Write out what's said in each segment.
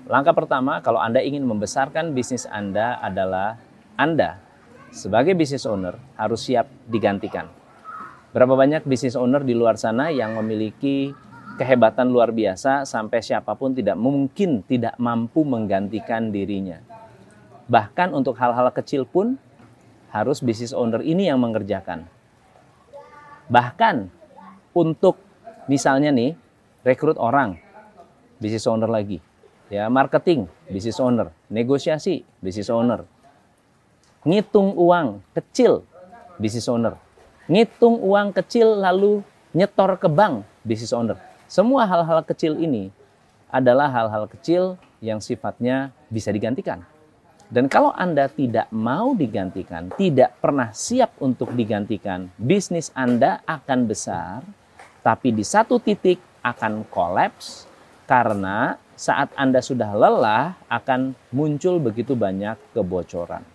Langkah pertama kalau Anda ingin membesarkan bisnis Anda adalah Anda sebagai business owner harus siap digantikan. Berapa banyak business owner di luar sana yang memiliki kehebatan luar biasa sampai siapapun tidak mampu menggantikan dirinya. Bahkan untuk hal-hal kecil pun harus business owner ini yang mengerjakan. Bahkan untuk misalnya nih rekrut orang, business owner lagi. Ya, marketing, business owner, negosiasi, business owner. Ngitung uang kecil, business owner. Ngitung uang kecil lalu nyetor ke bank, business owner. Semua hal-hal kecil ini adalah hal-hal kecil yang sifatnya bisa digantikan. Dan kalau Anda tidak mau digantikan, tidak pernah siap untuk digantikan, bisnis Anda akan besar, tapi di satu titik akan kolaps karena saat Anda sudah lelah akan muncul begitu banyak kebocoran.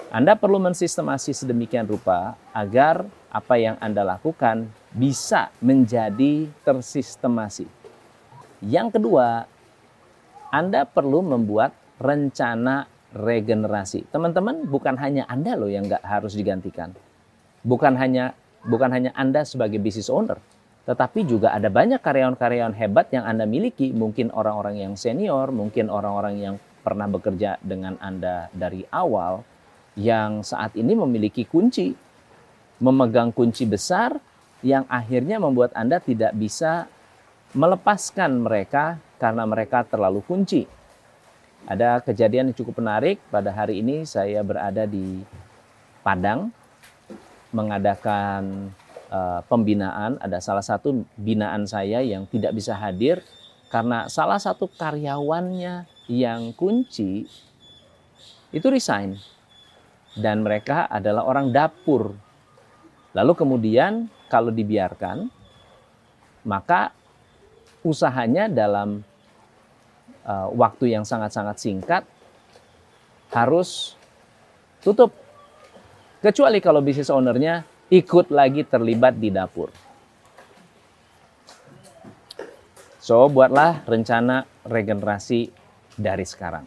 Anda perlu mensistemasi sedemikian rupa agar apa yang Anda lakukan bisa menjadi tersistemasi. Yang kedua, Anda perlu membuat rencana regenerasi. Teman-teman, bukan hanya Anda loh yang nggak harus digantikan. Bukan hanya Anda sebagai business owner, tetapi juga ada banyak karyawan-karyawan hebat yang Anda miliki. Mungkin orang-orang yang senior, mungkin orang-orang yang pernah bekerja dengan Anda dari awal, yang saat ini memiliki kunci, memegang kunci besar yang akhirnya membuat Anda tidak bisa melepaskan mereka karena mereka terlalu kunci. Ada kejadian yang cukup menarik. Pada hari ini saya berada di Padang mengadakan pembinaan. Ada salah satu binaan saya yang tidak bisa hadir karena salah satu karyawannya yang kunci itu resign. Dan mereka adalah orang dapur. Lalu kemudian kalau dibiarkan, maka usahanya dalam waktu yang sangat-sangat singkat harus tutup. Kecuali kalau bisnis ownernya ikut lagi terlibat di dapur. So, buatlah rencana regenerasi dari sekarang.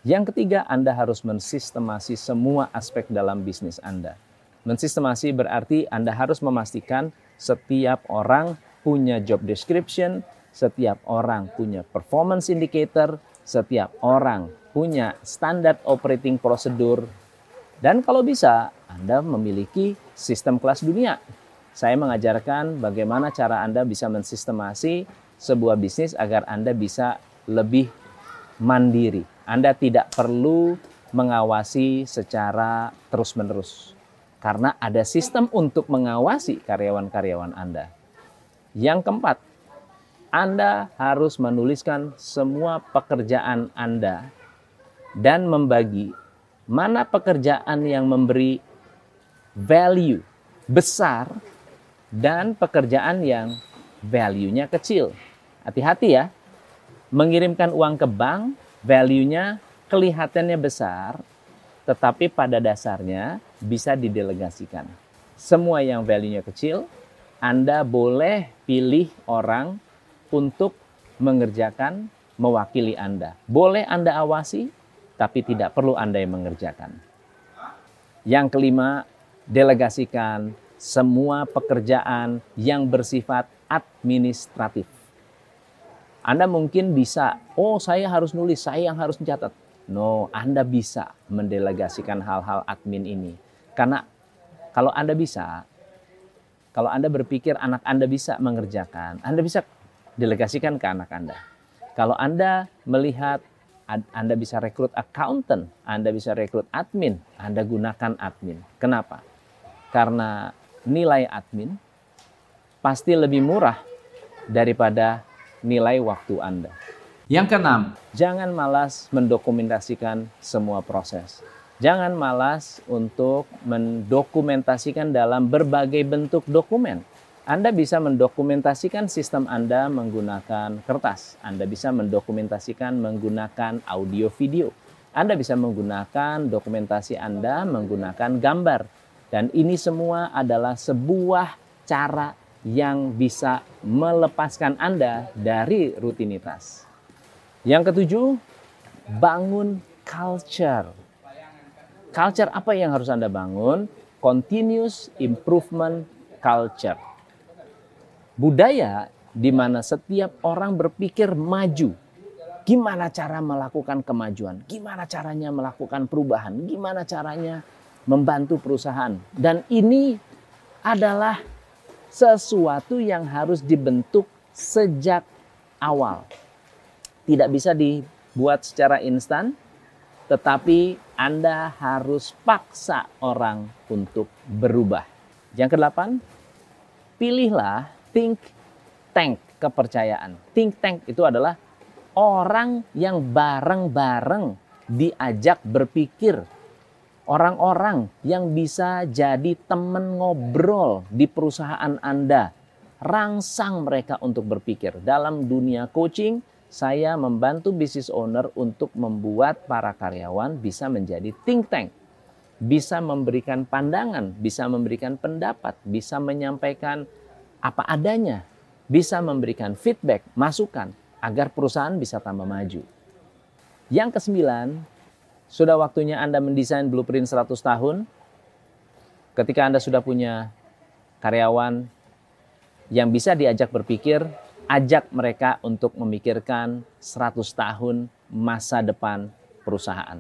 Yang ketiga, Anda harus mensistemasi semua aspek dalam bisnis Anda. Mensistemasi berarti Anda harus memastikan setiap orang punya job description, setiap orang punya performance indicator, setiap orang punya standard operating procedure, dan kalau bisa Anda memiliki sistem kelas dunia. Saya mengajarkan bagaimana cara Anda bisa mensistemasi sebuah bisnis agar Anda bisa lebih mandiri. Anda tidak perlu mengawasi secara terus-menerus karena ada sistem untuk mengawasi karyawan-karyawan Anda. Yang keempat, Anda harus menuliskan semua pekerjaan Anda dan membagi mana pekerjaan yang memberi value besar dan pekerjaan yang value-nya kecil. Hati-hati ya, mengirimkan uang ke bank, value-nya kelihatannya besar, tetapi pada dasarnya bisa didelegasikan. Semua yang value-nya kecil, Anda boleh pilih orang untuk mengerjakan mewakili Anda. Boleh Anda awasi, tapi tidak perlu Anda yang mengerjakan. Yang kelima, delegasikan semua pekerjaan yang bersifat administratif. Anda mungkin bisa, saya harus nulis, saya yang harus mencatat. No, Anda bisa mendelegasikan hal-hal admin ini. Karena kalau Anda bisa, kalau Anda berpikir anak Anda bisa mengerjakan, Anda bisa delegasikan ke anak Anda. Kalau Anda melihat Anda bisa rekrut accountant, Anda bisa rekrut admin, Anda gunakan admin. Kenapa? Karena nilai admin pasti lebih murah daripada nilai waktu Anda. Yang keenam, jangan malas mendokumentasikan semua proses. Jangan malas untuk mendokumentasikan dalam berbagai bentuk dokumen. Anda bisa mendokumentasikan sistem Anda menggunakan kertas. Anda bisa mendokumentasikan menggunakan audio video. Anda bisa menggunakan dokumentasi Anda menggunakan gambar. Dan ini semua adalah sebuah cara yang bisa melepaskan Anda dari rutinitas. Yang ketujuh, bangun culture. Culture apa yang harus Anda bangun? Continuous improvement culture. Budaya di mana setiap orang berpikir maju. Gimana cara melakukan kemajuan? Gimana caranya melakukan perubahan? Gimana caranya membantu perusahaan? Dan ini adalah sesuatu yang harus dibentuk sejak awal. Tidak bisa dibuat secara instan, tetapi Anda harus paksa orang untuk berubah. Yang kedelapan, pilihlah think tank kepercayaan. Think tank itu adalah orang yang bareng-bareng diajak berpikir. Orang-orang yang bisa jadi teman ngobrol di perusahaan Anda. Rangsang mereka untuk berpikir. Dalam dunia coaching, saya membantu business owner untuk membuat para karyawan bisa menjadi think tank. Bisa memberikan pandangan, bisa memberikan pendapat, bisa menyampaikan apa adanya. Bisa memberikan feedback, masukan, agar perusahaan bisa tambah maju. Yang kesembilan, sudah waktunya Anda mendesain blueprint 100 tahun. Ketika Anda sudah punya karyawan yang bisa diajak berpikir, ajak mereka untuk memikirkan 100 tahun masa depan perusahaan.